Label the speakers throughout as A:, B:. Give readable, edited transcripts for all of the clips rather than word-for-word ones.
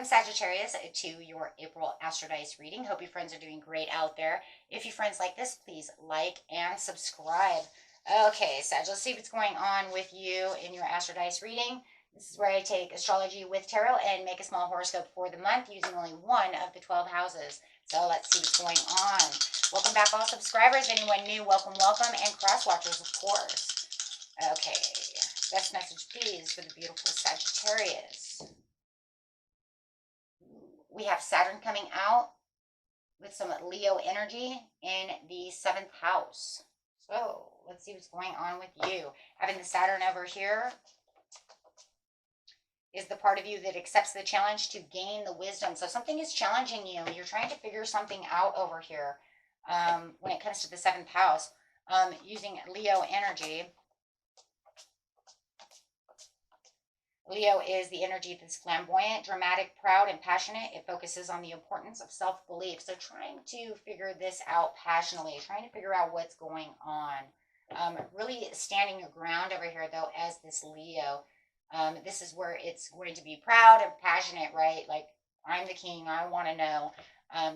A: Sagittarius to your April Astro Dice reading. Hope you friends are doing great out there. If you friends like this, please like and subscribe. Okay, Sag, let's see what's going on with you in your Astro Dice reading. This is where I take astrology with tarot and make a small horoscope for the month using only one of the 12 houses. So let's see what's going on. Welcome back, all subscribers. Anyone new, welcome, welcome. And cross watchers, of course. Okay, best message, please, for the beautiful Sagittarius. We have Saturn coming out with some Leo energy in the 7th house. So let's see what's going on with you. Having the Saturn over here is the part of you that accepts the challenge to gain the wisdom. So something is challenging you. You're trying to figure something out over here when it comes to the 7th house. Using Leo energy. Leo is the energy that's flamboyant, dramatic, proud, and passionate. It focuses on the importance of self-belief. So trying to figure this out passionately, trying to figure out what's going on. Really standing your ground over here, though, as this Leo. This is where it's going to be proud and passionate, right? Like, I'm the king, I want to know.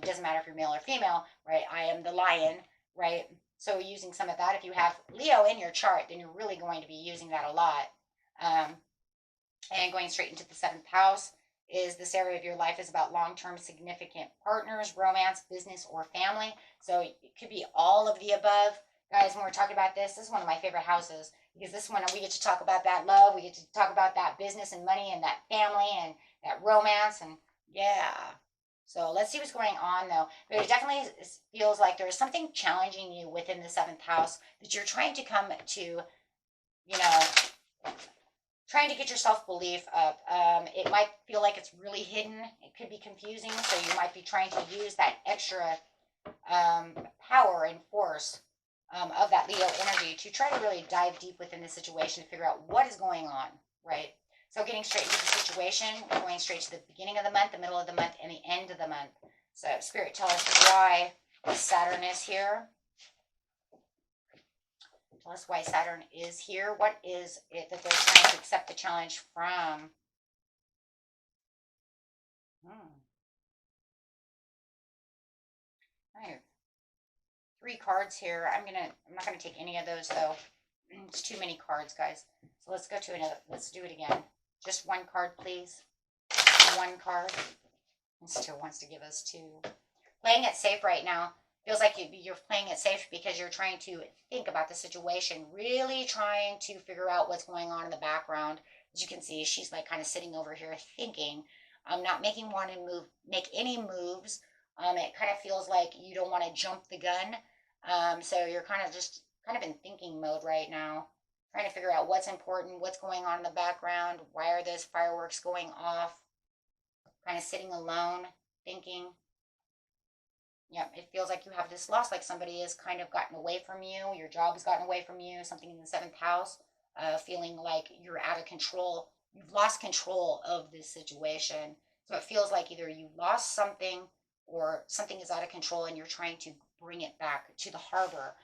A: Doesn't matter if you're male or female, right? I am the lion, right? So using some of that, if you have Leo in your chart, then you're really going to be using that a lot. And going straight into the 7th house is this area of your life is about long-term significant partners, romance, business, or family. So it could be all of the above. Guys, when we're talking about this is one of my favorite houses because this one we get to talk about that love. We get to talk about that business and money and that family and that romance. And yeah. So let's see what's going on, though. But it definitely feels like there's something challenging you within the 7th house that you're trying to come to, you know, trying to get your self-belief up. It might feel like it's really hidden. It could be confusing, so you might be trying to use that extra power and force of that Leo energy to try to really dive deep within the situation to figure out what is going on, right? So getting straight into the situation, we're going straight to the beginning of the month, the middle of the month, and the end of the month. So Spirit, tell us why Saturn is here. Tell us why Saturn is here. What is it that they're trying to accept the challenge from? I have 3 cards here. I'm not gonna take any of those though. It's too many cards, guys. So let's go to another. Let's do it again. Just 1 card, please. 1 card. And still wants to give us 2. Playing it safe right now. Feels like you're playing it safe because you're trying to think about the situation, really trying to figure out what's going on in the background. As you can see, she's like kind of sitting over here thinking, not make any moves. It kind of feels like you don't want to jump the gun. So you're kind of in thinking mode right now, trying to figure out what's important, what's going on in the background, why are those fireworks going off, kind of sitting alone, thinking. Yeah, it feels like you have this loss, like somebody has kind of gotten away from you. Your job has gotten away from you, something in the 7th house, feeling like you're out of control. You've lost control of this situation. So it feels like either you lost something or something is out of control and you're trying to bring it back to the harbor.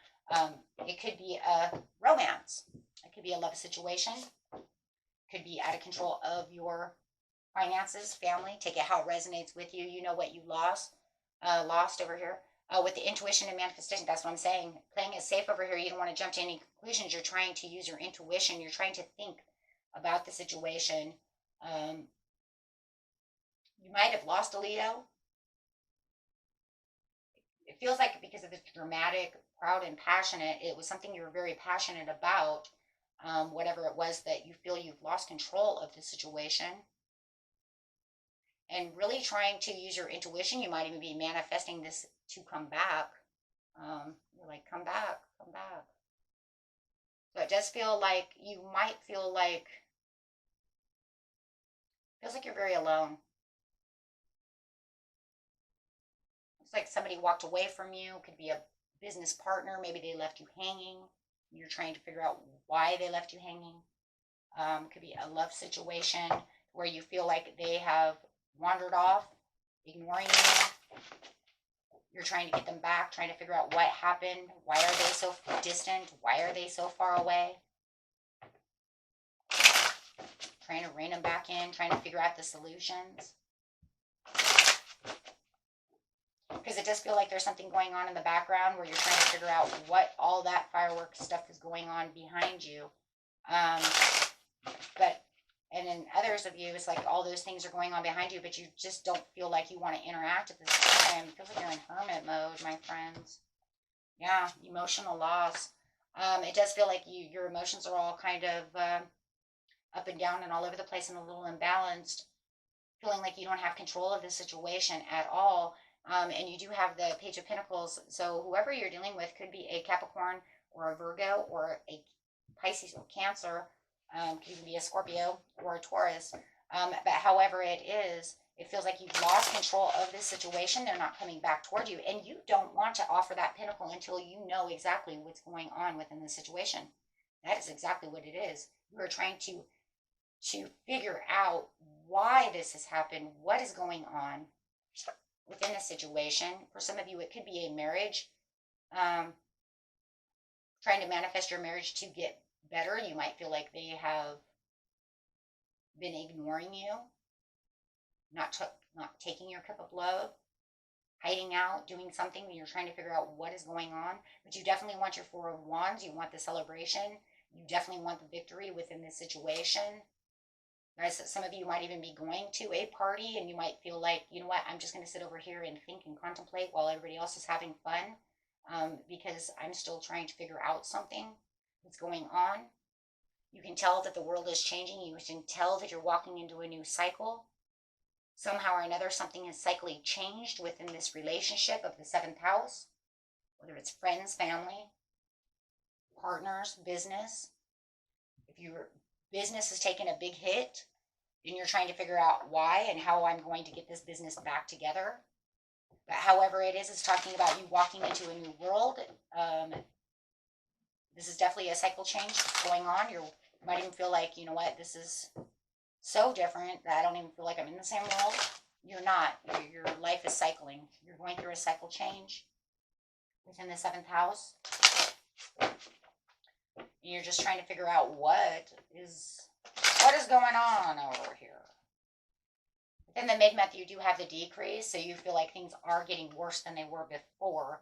A: It could be a romance. It could be a love situation. It could be out of control of your finances, family. Take it how it resonates with you. You know what you lost over here with the intuition and manifestation. That's what I'm saying. Playing it safe over here. You don't want to jump to any conclusions. You're trying to use your intuition. You're trying to think about the situation. You might have lost a Leo. It feels like because of the dramatic, proud, and passionate, it was something you were very passionate about. Whatever it was that you feel you've lost control of the situation. And really trying to use your intuition. You might even be manifesting this to come back. You're like, come back, come back. So it does feel like you might feel like, feels like you're very alone. Looks like somebody walked away from you. Could be a business partner. Maybe they left you hanging. You're trying to figure out why they left you hanging. Could be a love situation where you feel like they have wandered off, ignoring you. You're trying to get them back, trying to figure out what happened. Why are they so distant? Why are they so far away? Trying to rein them back in, trying to figure out the solutions. Because it does feel like there's something going on in the background where you're trying to figure out what all that fireworks stuff is going on behind you. Um, but, and then others of you, it's like all those things are going on behind you, but you just don't feel like you want to interact at this time. It feels like you're in hermit mode, my friends. Yeah, emotional loss. It does feel like your emotions are all kind of up and down and all over the place and a little imbalanced, feeling like you don't have control of the situation at all. And you do have the Page of Pentacles. So whoever you're dealing with could be a Capricorn or a Virgo or a Pisces or Cancer. Could even be a Scorpio or a Taurus. But however it is, it feels like you've lost control of this situation. They're not coming back toward you. And you don't want to offer that pentacle until you know exactly what's going on within the situation. That is exactly what it is. You are trying to figure out why this has happened, what is going on within the situation. For some of you, it could be a marriage, trying to manifest your marriage to get better. You might feel like they have been ignoring you, not taking your cup of love, hiding out, doing something when you're trying to figure out what is going on. But you definitely want your Four of Wands. You want the celebration. You definitely want the victory within this situation. Guys, some of you might even be going to a party and you might feel like, you know what, I'm just going to sit over here and think and contemplate while everybody else is having fun, because I'm still trying to figure out something that's going on. You can tell that the world is changing. You can tell that you're walking into a new cycle. Somehow or another, something has cyclically changed within this relationship of the 7th house, whether it's friends, family, partners, business. If your business has taken a big hit, and you're trying to figure out why and how I'm going to get this business back together. But however it is, it's talking about you walking into a new world. This is definitely a cycle change going on. You might even feel like, you know what, this is so different that I don't even feel like I'm in the same world. You're not. Your life is cycling. You're going through a cycle change within the 7th house. And you're just trying to figure out what is going on over here. Within the mid-month, you do have the decrease, so you feel like things are getting worse than they were before.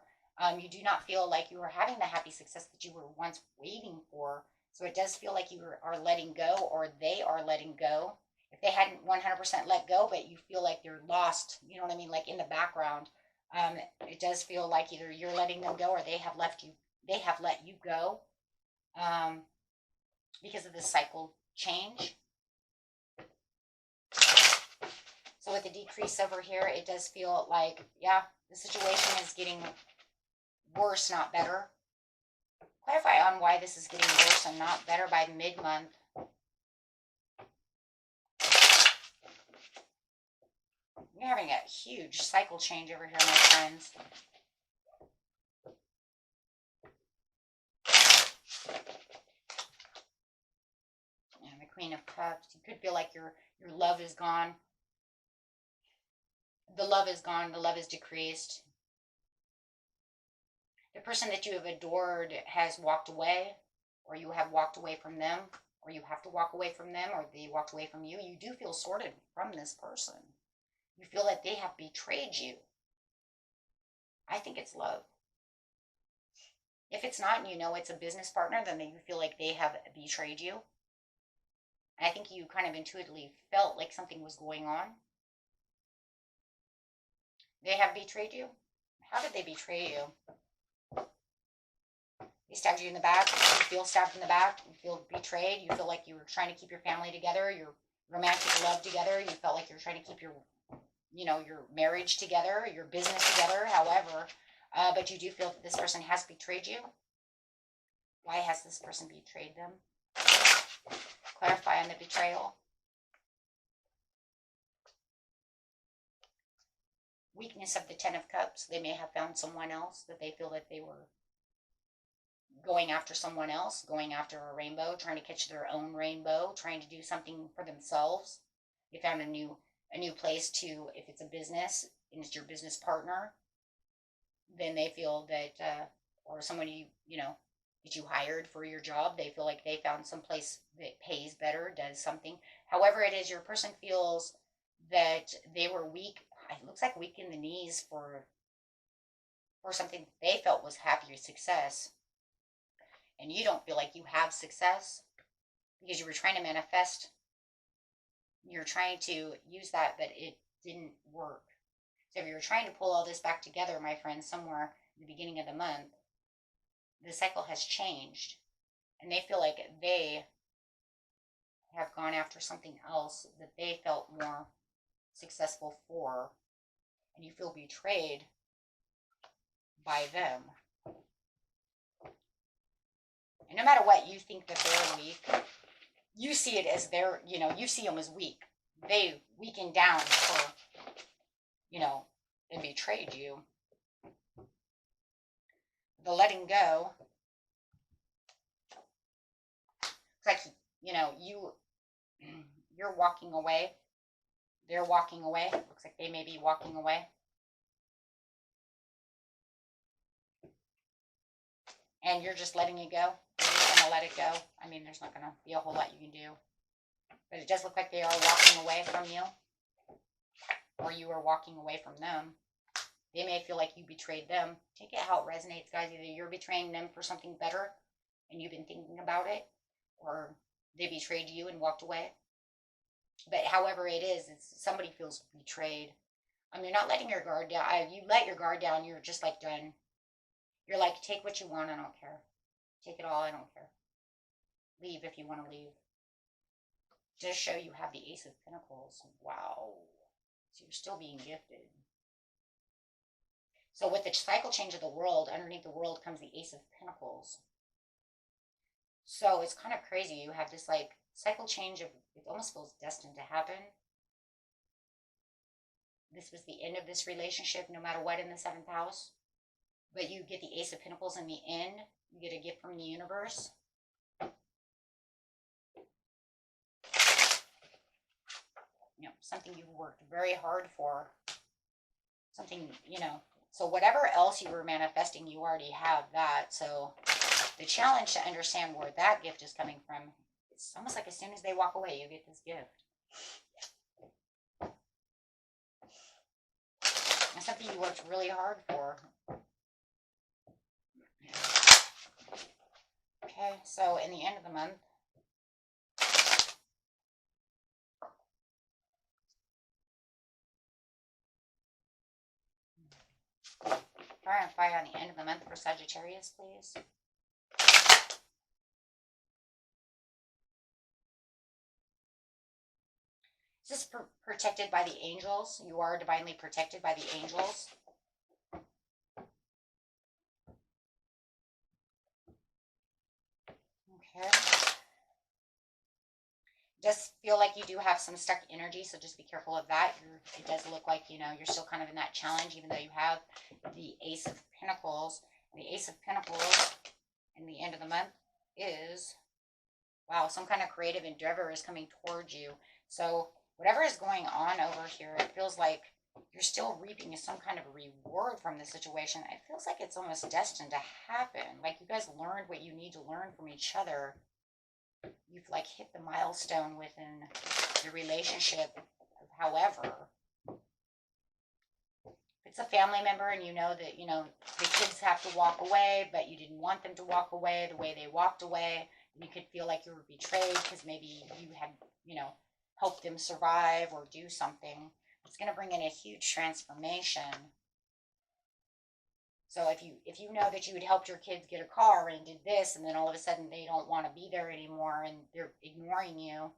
A: You do not feel like you are having the happy success that you were once waiting for. So it does feel like you are letting go, or they are letting go. If they hadn't 100% let go, but you feel like they're lost, you know what I mean, like in the background, it does feel like either you're letting them go or they have let you go, because of the cycle change. So with the decrease over here, it does feel like, yeah, the situation is getting worse, not better. Clarify on why this is getting worse and not better by mid-month. You're having a huge cycle change over here, my friends. And the Queen of Cups. You could feel like your love is gone. The love is gone. The love is decreased. The person that you have adored has walked away, or you have walked away from them, or you have to walk away from them, or they walked away from you. You do feel sorted from this person. You feel that they have betrayed you. I think it's love. If it's not, and you know it's a business partner, then you feel like they have betrayed you. And I think you kind of intuitively felt like something was going on. They have betrayed you. How did they betray you? They stabbed you in the back. You feel stabbed in the back. You feel betrayed. You feel like you were trying to keep your family together, your romantic love together. You felt like you were trying to keep your marriage together, your business together, however. But you do feel that this person has betrayed you. Why has this person betrayed them? Clarify on the betrayal. Weakness of the 10 of Cups. They may have found someone else that they feel that they were going after someone else, going after a rainbow, trying to catch their own rainbow, trying to do something for themselves. They found a new place to, if it's a business and it's your business partner, then they feel that, or someone that you hired for your job, they feel like they found some place that pays better, does something. However it is, your person feels that they were weak. It looks like weak in the knees for for something they felt was happy success, and you don't feel like you have success because you were trying to manifest, you're trying to use that, but it didn't work. So if you're trying to pull all this back together, my friends, somewhere at the beginning of the month, the cycle has changed, and they feel like they have gone after something else that they felt more successful for, and you feel betrayed by them. And no matter what, you think that they're weak. You see it as they're, you see them as weak. They weakened down for, and betrayed you. The letting go, it's like, you're walking away. They're walking away. Looks like they may be walking away. And you're just letting it go. You're just going to let it go. I mean, there's not going to be a whole lot you can do. But it does look like they are walking away from you. Or you are walking away from them. They may feel like you betrayed them. Take it how it resonates, guys. Either you're betraying them for something better and you've been thinking about it, or they betrayed you and walked away. But however it is, somebody feels betrayed. You're not letting your guard down. You let your guard down, you're just like done. You're like, take what you want, I don't care. Take it all, I don't care. Leave if you want to leave. Just show you have the Ace of Pentacles. Wow. So you're still being gifted. So with the cycle change of the world, underneath the world comes the Ace of Pentacles. So it's kind of crazy. You have this like cycle change of, it almost feels destined to happen. This was the end of this relationship, no matter what, in the 7th house. But you get the Ace of Pentacles in the end. You get a gift from the universe. Something you worked very hard for. Something, So whatever else you were manifesting, you already have that. So the challenge to understand where that gift is coming from, it's almost like as soon as they walk away, you get this gift. And something you worked really hard for. Okay, so in the end of the month, fire and fire on the end of the month for Sagittarius, please. Is this protected by the angels? You are divinely protected by the angels. Okay. Does feel like you do have some stuck energy, so just be careful of that. It does look like, you're still kind of in that challenge, even though you have the Ace of Pentacles. The Ace of Pentacles in the end of the month is, wow, some kind of creative endeavor is coming towards you. So whatever is going on over here, it feels like you're still reaping some kind of reward from the situation. It feels like it's almost destined to happen. Like you guys learned what you need to learn from each other. You've like hit the milestone within the relationship. However, if it's a family member and you know that, the kids have to walk away, but you didn't want them to walk away the way they walked away, and you could feel like you were betrayed because maybe you had, helped them survive or do something. It's going to bring in a huge transformation. So if you know that you had helped your kids get a car and did this, and then all of a sudden they don't want to be there anymore and they're ignoring you,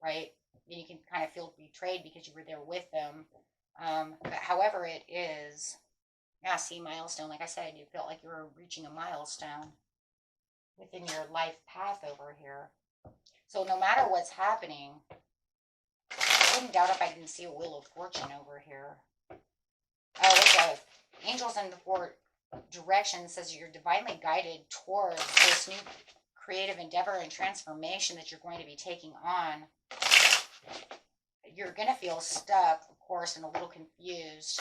A: right? Then you can kind of feel betrayed because you were there with them. But however it is, yeah, see, milestone. Like I said, you felt like you were reaching a milestone within your life path over here. So no matter what's happening, I wouldn't doubt if I didn't see a Wheel of Fortune over here. Oh, it does. Angels in the 4 directions says you're divinely guided towards this new creative endeavor and transformation that you're going to be taking on. You're going to feel stuck, of course, and a little confused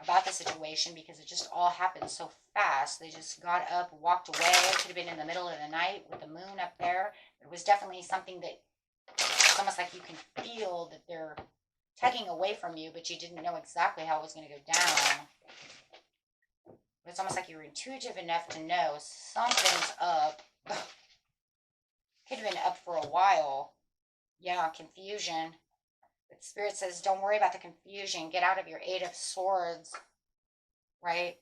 A: about the situation because it just all happened so fast. They just got up, walked away. It could have been in the middle of the night with the moon up there. It was definitely something that it's almost like you can feel that they're tugging away from you, but you didn't know exactly how it was going to go down. But it's almost like you're intuitive enough to know something's up. Could have been up for a while. Yeah, confusion. But Spirit says, don't worry about the confusion. Get out of your Eight of Swords, right?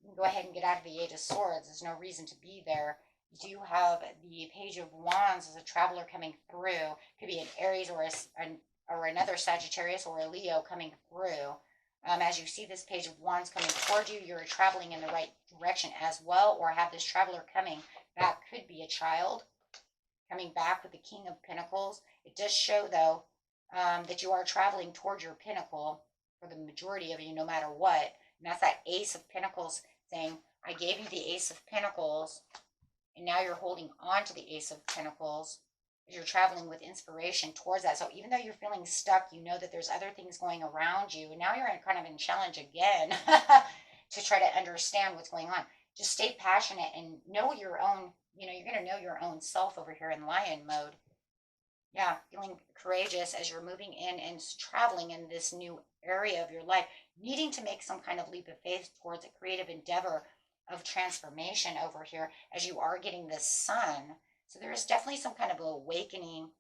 A: You can go ahead and get out of the Eight of Swords. There's no reason to be there. You do have the Page of Wands as a traveler coming through. Could be an Aries or another Sagittarius or a Leo coming through. As you see this Page of Wands coming toward you, you're traveling in the right direction as well, or have this traveler coming back. Could be a child coming back with the King of Pentacles. It does show, though, that you are traveling toward your pinnacle for the majority of you, no matter what. And that's that Ace of Pentacles saying, I gave you the Ace of Pentacles, and now you're holding on to the Ace of Pentacles as you're traveling with inspiration towards that. So even though you're feeling stuck, you know that there's other things going around you. And now you're kind of in challenge again to try to understand what's going on. Just stay passionate and know your own, you're going to know your own self over here in lion mode. Yeah, feeling courageous as you're moving in and traveling in this new area of your life, needing to make some kind of leap of faith towards a creative endeavor of transformation over here as you are getting this sun. So there is definitely some kind of awakening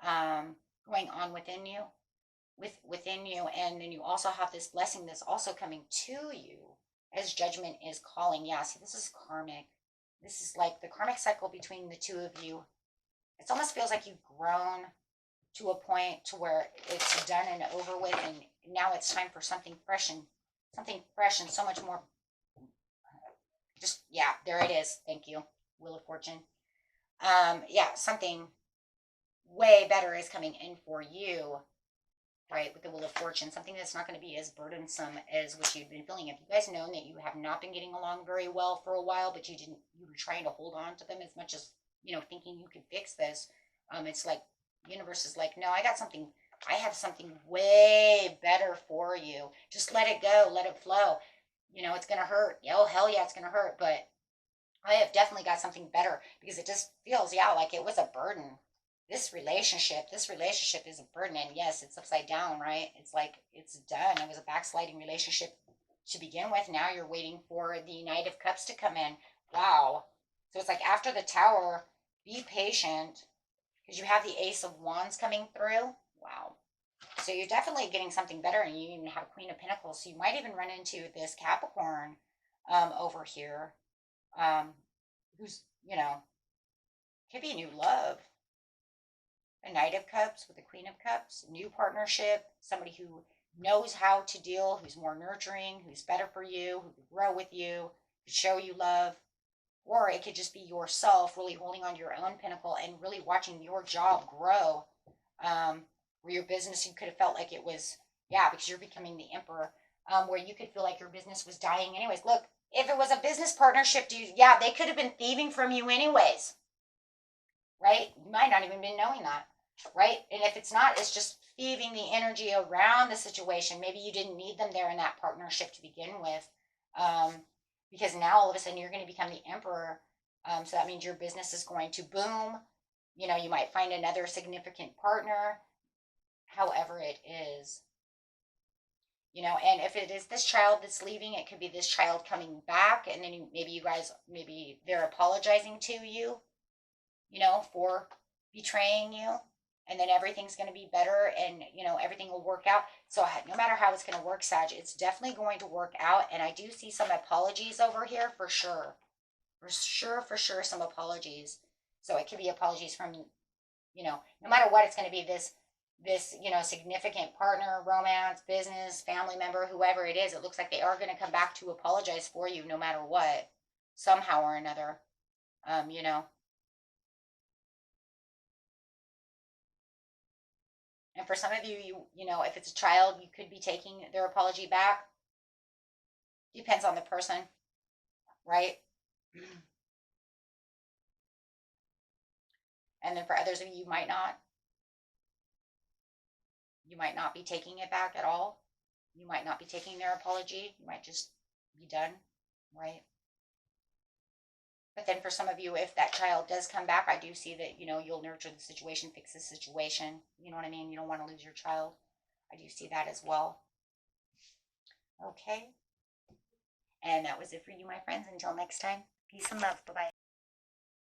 A: going on within you, and then you also have this blessing that's also coming to you as judgment is calling. Yeah, see, this is karmic. This is like the karmic cycle between the two of you. It almost feels like you've grown to a point to where it's done and over with, and now it's time for something fresh and so much more. Just, yeah, there it is. Thank you, Wheel of Fortune. Yeah, something way better is coming in for you, right, with the Wheel of Fortune. Something that's not going to be as burdensome as what you've been feeling. Have you guys known that you have not been getting along very well for a while, but you were trying to hold on to them as much as, thinking you could fix this? It's like universe is like, no, I have something way better for you. Just let it go, let it flow. It's going to hurt. Oh, hell yeah, it's going to hurt. But I have definitely got something better, because it just feels, yeah, like it was a burden. This relationship is a burden. And yes, it's upside down, right? It's like, it's done. It was a backsliding relationship to begin with. Now you're waiting for the Knight of Cups to come in. Wow. So it's like after the Tower, be patient, because you have the Ace of Wands coming through. Wow. So you're definitely getting something better, and you even have a Queen of Pentacles. So you might even run into this Capricorn over here, who's, could be new love. A Knight of Cups with a Queen of Cups, new partnership, somebody who knows how to deal, who's more nurturing, who's better for you, who could grow with you, could show you love. Or it could just be yourself really holding on to your own pinnacle and really watching your job grow. Where your business, you could have felt like it was, yeah, because you're becoming the emperor, where you could feel like your business was dying anyways. Look, if it was a business partnership, dude, yeah, they could have been thieving from you anyways, right? You might not even been knowing that, right? And if it's not, it's just thieving the energy around the situation. Maybe you didn't need them there in that partnership to begin with, because now all of a sudden you're going to become the emperor. So that means your business is going to boom. You might find another significant partner, however it is. And if it is this child that's leaving, it could be this child coming back, and then maybe they're apologizing to you, for betraying you, and then everything's going to be better, and everything will work out. So no matter how it's going to work, Sag, it's definitely going to work out. And I do see some apologies over here for sure, some apologies. So it could be apologies from, no matter what, it's going to be this significant partner, romance, business, family member, whoever it is. It looks like they are going to come back to apologize for you no matter what, somehow or another. And for some of you, if it's a child, you could be taking their apology back. Depends on the person, right? And then for others of you, you might not. You might not be taking it back at all. You might not be taking their apology. You might just be done, right? But then for some of you, if that child does come back, I do see that, you'll nurture the situation, fix the situation. You know what I mean? You don't want to lose your child. I do see that as well. Okay. And that was it for you, my friends. Until next time, peace and love. Bye-bye.